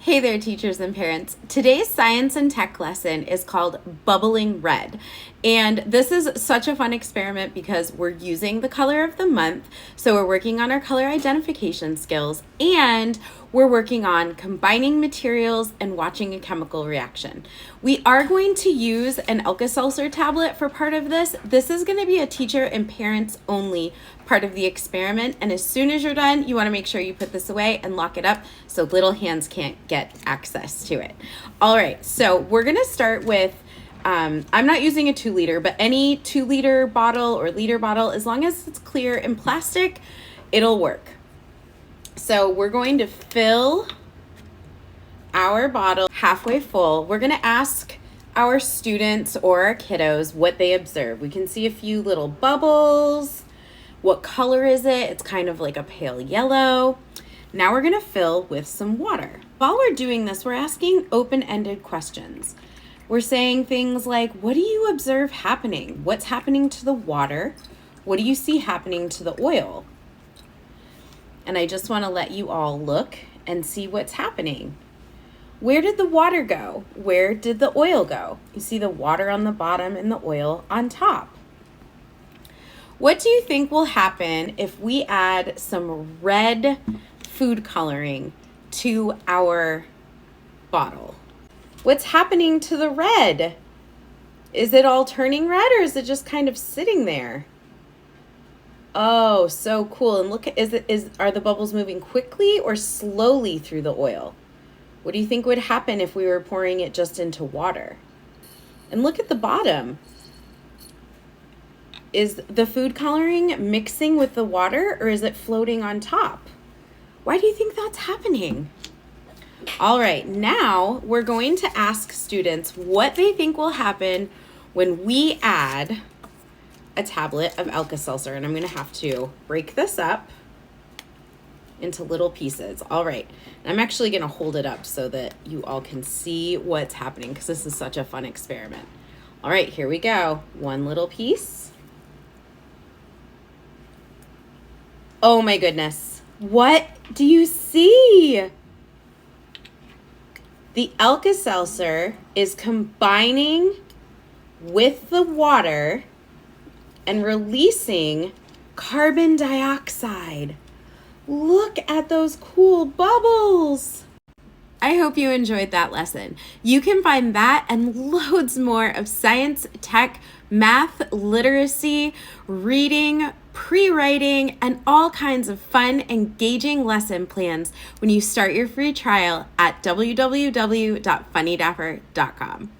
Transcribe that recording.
Hey there, teachers and parents. Today's science and tech lesson is called Bubbling Red. And this is such a fun experiment because we're using the color of the month. So we're working on our color identification skills and we're working on combining materials and watching a chemical reaction. We are going to use an Alka-Seltzer tablet for part of this. This is going to be a teacher and parents only part of the experiment. And as soon as you're done, you want to make sure you put this away and lock it up so little hands can't get access to it. All right, so we're going to start with I'm not using a 2-liter, but any 2-liter bottle or liter bottle, as long as it's clear and plastic, it'll work. So we're going to fill our bottle halfway full. We're going to ask our students or our kiddos what they observe. We can see a few little bubbles. What color is it? It's kind of like a pale yellow. Now we're going to fill with some water. While we're doing this, we're asking open-ended questions. We're saying things like, what do you observe happening? What's happening to the water? What do you see happening to the oil? And I just want to let you all look and see what's happening. Where did the water go? Where did the oil go? You see the water on the bottom and the oil on top. What do you think will happen if we add some red food coloring to our bottle? What's happening to the red? Is it all turning red or is it just kind of sitting there? Oh, so cool. And look, are the bubbles moving quickly or slowly through the oil? What do you think would happen if we were pouring it just into water? And look at the bottom. Is the food coloring mixing with the water or is it floating on top? Why do you think that's happening? All right, now we're going to ask students what they think will happen when we add a tablet of Alka-Seltzer. And I'm going to have to break this up into little pieces. All right, and I'm actually going to hold it up so that you all can see what's happening because this is such a fun experiment. All right, here we go. One little piece. Oh my goodness. What do you see? The Alka-Seltzer is combining with the water and releasing carbon dioxide. Look at those cool bubbles. I hope you enjoyed that lesson. You can find that and loads more of science, tech, math, literacy, reading, pre-writing, and all kinds of fun, engaging lesson plans when you start your free trial at www.funnydapper.com.